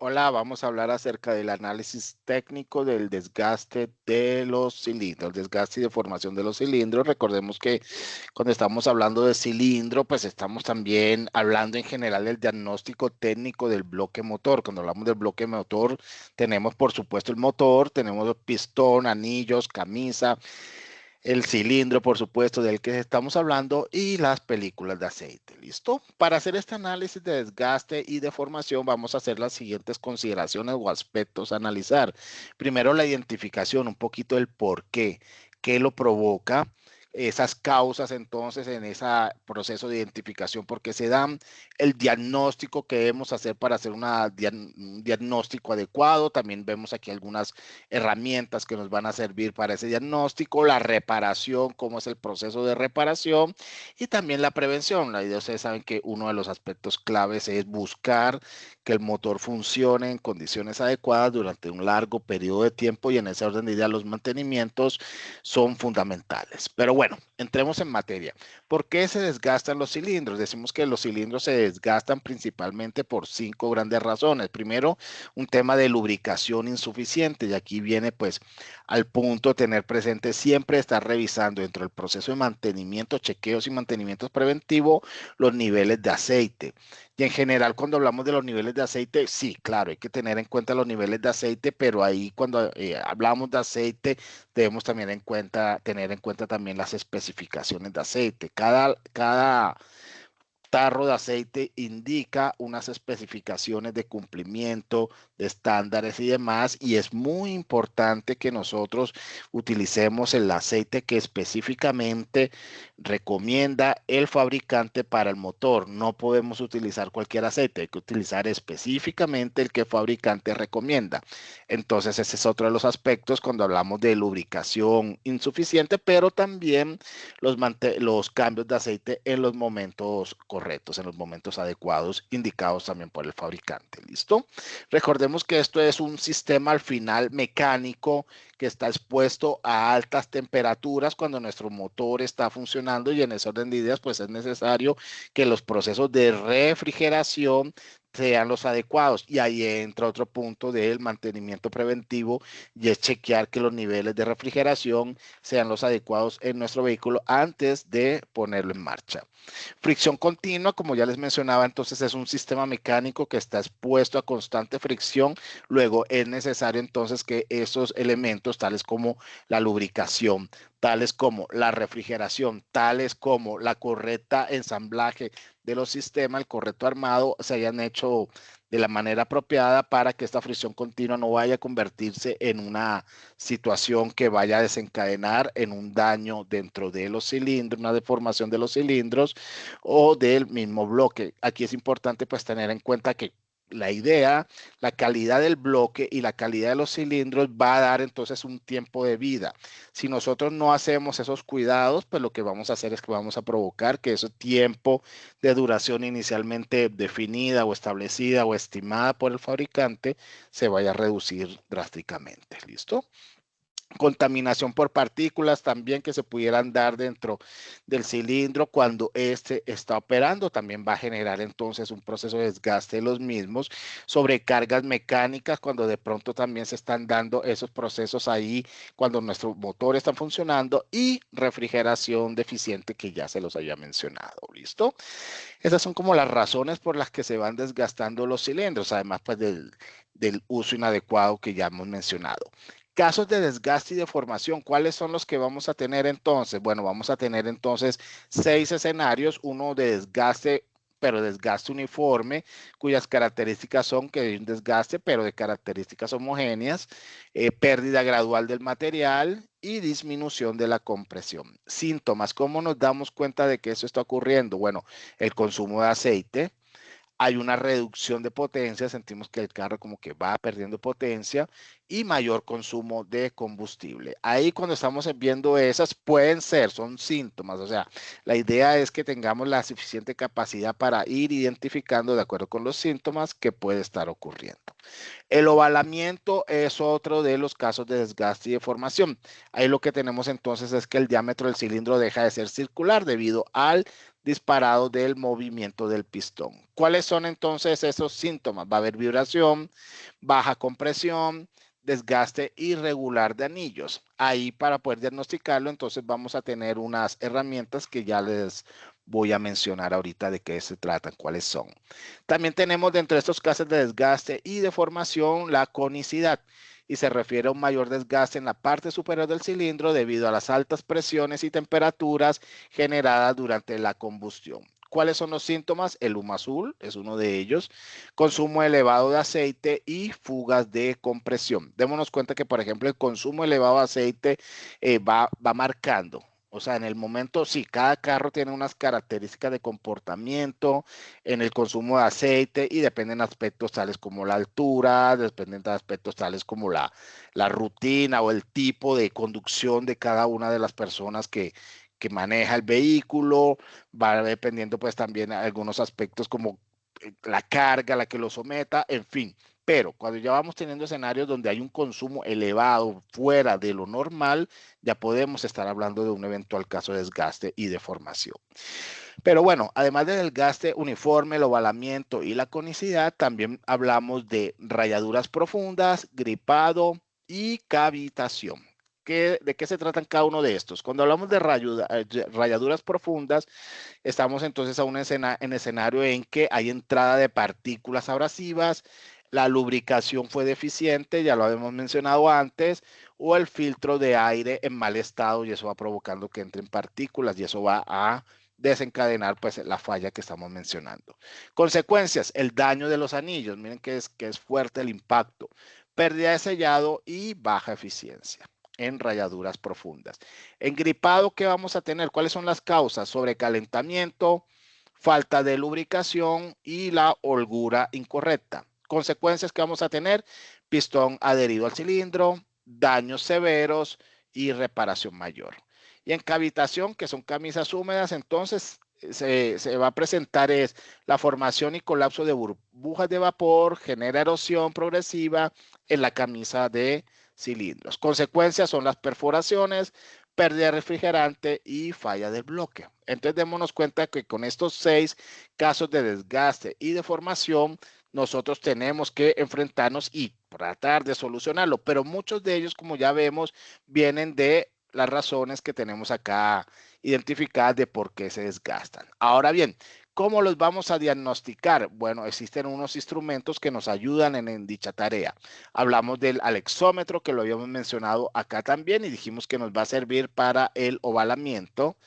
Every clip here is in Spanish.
Hola, vamos a hablar acerca del análisis técnico del desgaste de los cilindros, desgaste y deformación de los cilindros. Recordemos que cuando estamos hablando de cilindro, pues estamos también hablando en general del diagnóstico técnico del bloque motor. Cuando hablamos del bloque motor, tenemos por supuesto el motor, tenemos el pistón, anillos, camisa, el cilindro, por supuesto, del que estamos hablando y las películas de aceite. ¿Listo? Para hacer este análisis de desgaste y deformación, vamos a hacer las siguientes consideraciones o aspectos a analizar. Primero, la identificación, un poquito del por qué lo provoca, esas causas entonces en ese proceso de identificación, porque se dan el diagnóstico que debemos hacer para hacer un diagnóstico adecuado. También vemos aquí algunas herramientas que nos van a servir para ese diagnóstico, la reparación, cómo es el proceso de reparación y también la prevención. La idea, ustedes saben que uno de los aspectos claves es buscar que el motor funcione en condiciones adecuadas durante un largo periodo de tiempo y en ese orden de ideas los mantenimientos son fundamentales. Pero bueno, entremos en materia. ¿Por qué se desgastan los cilindros? Decimos que los cilindros se desgastan principalmente por 5 grandes razones. Primero, un tema de lubricación insuficiente y aquí viene pues al punto de tener presente siempre estar revisando dentro del proceso de mantenimiento, chequeos y mantenimientos preventivos los niveles de aceite. Y en general cuando hablamos de los niveles de aceite, sí, claro, hay que tener en cuenta los niveles de aceite, pero ahí cuando hablamos de aceite debemos también tener en cuenta también las especificaciones de aceite. Cada tarro de aceite indica unas especificaciones de cumplimiento, de estándares y demás, y es muy importante que nosotros utilicemos el aceite que específicamente recomienda el fabricante para el motor. No podemos utilizar cualquier aceite, hay que utilizar específicamente el que el fabricante recomienda. Entonces, ese es otro de los aspectos cuando hablamos de lubricación insuficiente, pero también los cambios de aceite en los momentos correctos, en los momentos adecuados, indicados también por el fabricante. ¿Listo? Recordemos que esto es un sistema al final mecánico que está expuesto a altas temperaturas cuando nuestro motor está funcionando y en ese orden de ideas pues es necesario que los procesos de refrigeración sean los adecuados. Y ahí entra otro punto del mantenimiento preventivo y es chequear que los niveles de refrigeración sean los adecuados en nuestro vehículo antes de ponerlo en marcha. Fricción continua, como ya les mencionaba, entonces es un sistema mecánico que está expuesto a constante fricción. Luego es necesario entonces que esos elementos, tales como la lubricación, tales como la refrigeración, tales como la correcta ensamblaje de los sistemas, el correcto armado, se hayan hecho de la manera apropiada para que esta fricción continua no vaya a convertirse en una situación que vaya a desencadenar en un daño dentro de los cilindros, una deformación de los cilindros o del mismo bloque. Aquí es importante pues tener en cuenta que la idea, la calidad del bloque y la calidad de los cilindros va a dar entonces un tiempo de vida. Si nosotros no hacemos esos cuidados, pues lo que vamos a hacer es que vamos a provocar que ese tiempo de duración inicialmente definida o establecida o estimada por el fabricante se vaya a reducir drásticamente. ¿Listo? Contaminación por partículas también que se pudieran dar dentro del cilindro cuando este está operando, también va a generar entonces un proceso de desgaste de los mismos, sobrecargas mecánicas cuando de pronto también se están dando esos procesos ahí cuando nuestro motor está funcionando y refrigeración deficiente que ya se los había mencionado, ¿listo? Esas son como las razones por las que se van desgastando los cilindros, además pues del uso inadecuado que ya hemos mencionado. Casos de desgaste y deformación, ¿cuáles son los que vamos a tener entonces? Bueno, vamos a tener entonces 6 escenarios, uno de desgaste, pero desgaste uniforme, cuyas características son que hay un desgaste, pero de características homogéneas, pérdida gradual del material y disminución de la compresión. Síntomas, ¿cómo nos damos cuenta de que eso está ocurriendo? Bueno, el consumo de aceite, hay una reducción de potencia, sentimos que el carro como que va perdiendo potencia y mayor consumo de combustible. Ahí cuando estamos viendo esas pueden ser, son síntomas, o sea, la idea es que tengamos la suficiente capacidad para ir identificando de acuerdo con los síntomas que puede estar ocurriendo. El ovalamiento es otro de los casos de desgaste y deformación. Ahí lo que tenemos entonces es que el diámetro del cilindro deja de ser circular debido al disparado del movimiento del pistón. ¿Cuáles son entonces esos síntomas? Va a haber vibración, baja compresión, desgaste irregular de anillos. Ahí para poder diagnosticarlo, entonces vamos a tener unas herramientas que ya les voy a mencionar ahorita de qué se tratan, cuáles son. También tenemos dentro de estos casos de desgaste y deformación la conicidad y se refiere a un mayor desgaste en la parte superior del cilindro debido a las altas presiones y temperaturas generadas durante la combustión. ¿Cuáles son los síntomas? El humo azul es uno de ellos, consumo elevado de aceite y fugas de compresión. Démonos cuenta que, por ejemplo, el consumo elevado de aceite va marcando. O sea, en el momento, sí, cada carro tiene unas características de comportamiento en el consumo de aceite y dependen de aspectos tales como la altura, dependen de aspectos tales como la rutina o el tipo de conducción de cada una de las personas que maneja el vehículo, va dependiendo pues también algunos aspectos como la carga a la que lo someta, en fin. Pero cuando ya vamos teniendo escenarios donde hay un consumo elevado fuera de lo normal, ya podemos estar hablando de un eventual caso de desgaste y deformación. Pero bueno, además del desgaste uniforme, el ovalamiento y la conicidad, también hablamos de rayaduras profundas, gripado y cavitación. ¿De qué se tratan cada uno de estos? Cuando hablamos de rayaduras profundas, estamos entonces en escenario en que hay entrada de partículas abrasivas, la lubricación fue deficiente, ya lo habíamos mencionado antes, o el filtro de aire en mal estado y eso va provocando que entren partículas y eso va a desencadenar pues la falla que estamos mencionando. Consecuencias, el daño de los anillos, miren que es fuerte el impacto, pérdida de sellado y baja eficiencia en rayaduras profundas. En gripado, ¿qué vamos a tener? ¿Cuáles son las causas? Sobrecalentamiento, falta de lubricación y la holgura incorrecta. Consecuencias que vamos a tener, pistón adherido al cilindro, daños severos y reparación mayor. Y en cavitación, que son camisas húmedas, entonces se va a presentar es la formación y colapso de burbujas de vapor, genera erosión progresiva en la camisa de cilindros. Consecuencias son las perforaciones, pérdida de refrigerante y falla del bloque. Entonces démonos cuenta que con estos 6 casos de desgaste y deformación, nosotros tenemos que enfrentarnos y tratar de solucionarlo, pero muchos de ellos, como ya vemos, vienen de las razones que tenemos acá identificadas de por qué se desgastan. Ahora bien, ¿cómo los vamos a diagnosticar? Bueno, existen unos instrumentos que nos ayudan en dicha tarea. Hablamos del alexómetro, que lo habíamos mencionado acá también, y dijimos que nos va a servir para el ovalamiento.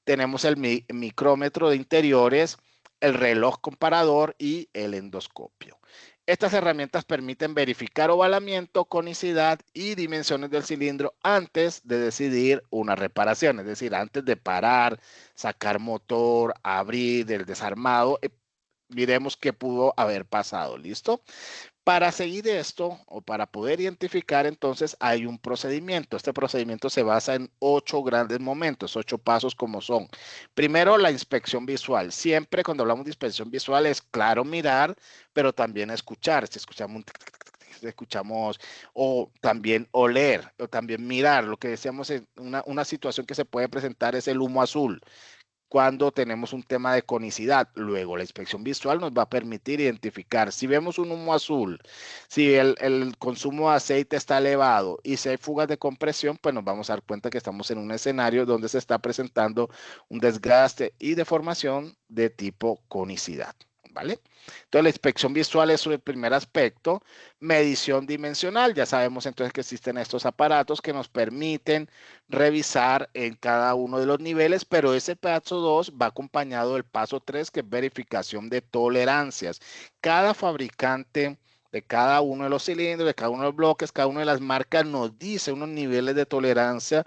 Tenemos el micrómetro de interiores, el reloj comparador y el endoscopio. Estas herramientas permiten verificar ovalamiento, conicidad y dimensiones del cilindro antes de decidir una reparación, es decir, antes de parar, sacar motor, abrir el desarmado, miremos qué pudo haber pasado, ¿listo? Para seguir esto o para poder identificar, entonces hay un procedimiento. Este procedimiento se basa en 8 grandes momentos, 8 pasos como son. Primero, la inspección visual. Siempre cuando hablamos de inspección visual es claro mirar, pero también escuchar. Si escuchamos o también oler o también mirar. Lo que decíamos en una situación que se puede presentar es el humo azul cuando tenemos un tema de conicidad. Luego, la inspección visual nos va a permitir identificar si vemos un humo azul, si el consumo de aceite está elevado y si hay fugas de compresión, pues nos vamos a dar cuenta que estamos en un escenario donde se está presentando un desgaste y deformación de tipo conicidad. ¿Vale? Entonces, la inspección visual es el primer aspecto. Medición dimensional, ya sabemos entonces que existen estos aparatos que nos permiten revisar en cada uno de los niveles, pero ese paso 2 va acompañado del paso 3, que es verificación de tolerancias. Cada fabricante de cada uno de los cilindros, de cada uno de los bloques, cada una de las marcas nos dice unos niveles de tolerancia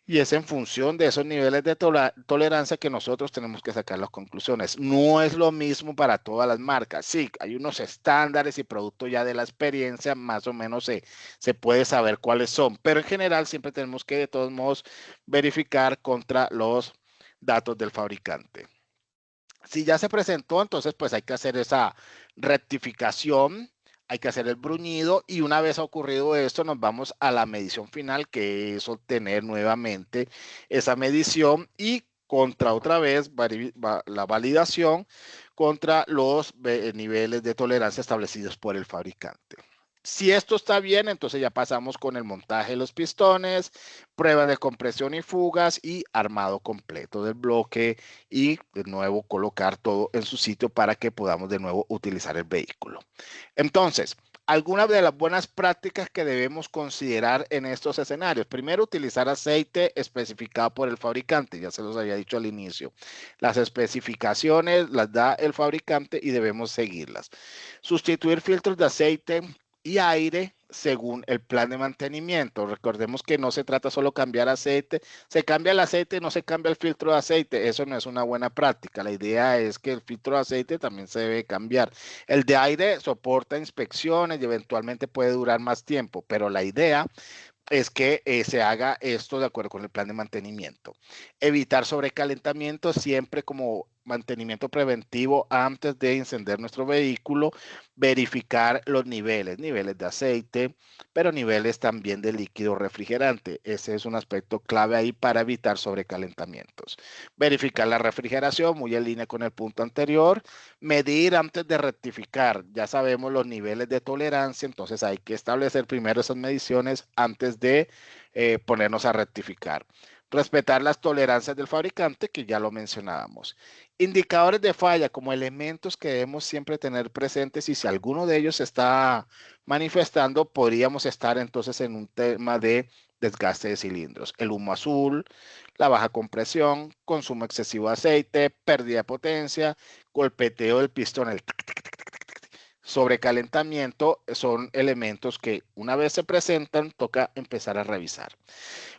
y es en función de esos niveles de tolerancia que nosotros tenemos que sacar las conclusiones. No es lo mismo para todas las marcas. Sí, hay unos estándares y producto ya de la experiencia, más o menos se puede saber cuáles son, pero en general siempre tenemos que de todos modos verificar contra los datos del fabricante. Si ya se presentó, entonces pues hay que hacer esa rectificación, hay que hacer el bruñido y una vez ha ocurrido esto nos vamos a la medición final, que es obtener nuevamente esa medición y contra otra vez la validación contra los niveles de tolerancia establecidos por el fabricante. Si esto está bien, entonces ya pasamos con el montaje de los pistones, prueba de compresión y fugas y armado completo del bloque y de nuevo colocar todo en su sitio para que podamos de nuevo utilizar el vehículo. Entonces, algunas de las buenas prácticas que debemos considerar en estos escenarios. Primero, utilizar aceite especificado por el fabricante. Ya se los había dicho al inicio. Las especificaciones las da el fabricante y debemos seguirlas. Sustituir filtros de aceite y aire según el plan de mantenimiento. Recordemos que no se trata solo cambiar aceite, se cambia el aceite, no se cambia el filtro de aceite. Eso no es una buena práctica. La idea es que el filtro de aceite también se debe cambiar. El de aire soporta inspecciones y eventualmente puede durar más tiempo, pero la idea es que se haga esto de acuerdo con el plan de mantenimiento. Evitar sobrecalentamiento siempre como mantenimiento preventivo antes de encender nuestro vehículo, verificar los niveles de aceite, pero niveles también de líquido refrigerante. Ese es un aspecto clave ahí para evitar sobrecalentamientos. Verificar la refrigeración, muy en línea con el punto anterior. Medir antes de rectificar. Ya sabemos los niveles de tolerancia, entonces hay que establecer primero esas mediciones antes de ponernos a rectificar. Respetar las tolerancias del fabricante, que ya lo mencionábamos. Indicadores de falla como elementos que debemos siempre tener presentes y si alguno de ellos se está manifestando, podríamos estar entonces en un tema de desgaste de cilindros. El humo azul, la baja compresión, consumo excesivo de aceite, pérdida de potencia, golpeteo del pistón, el sobrecalentamiento, son elementos que una vez se presentan, toca empezar a revisar.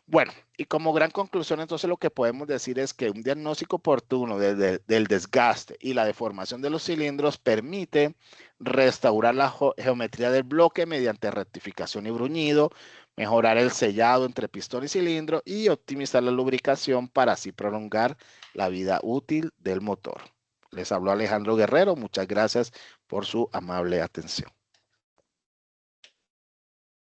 Bueno, y como gran conclusión, entonces lo que podemos decir es que un diagnóstico oportuno del desgaste y la deformación de los cilindros permite restaurar la geometría del bloque mediante rectificación y bruñido, mejorar el sellado entre pistón y cilindro y optimizar la lubricación para así prolongar la vida útil del motor. Les habló Alejandro Guerrero. Muchas gracias por su amable atención.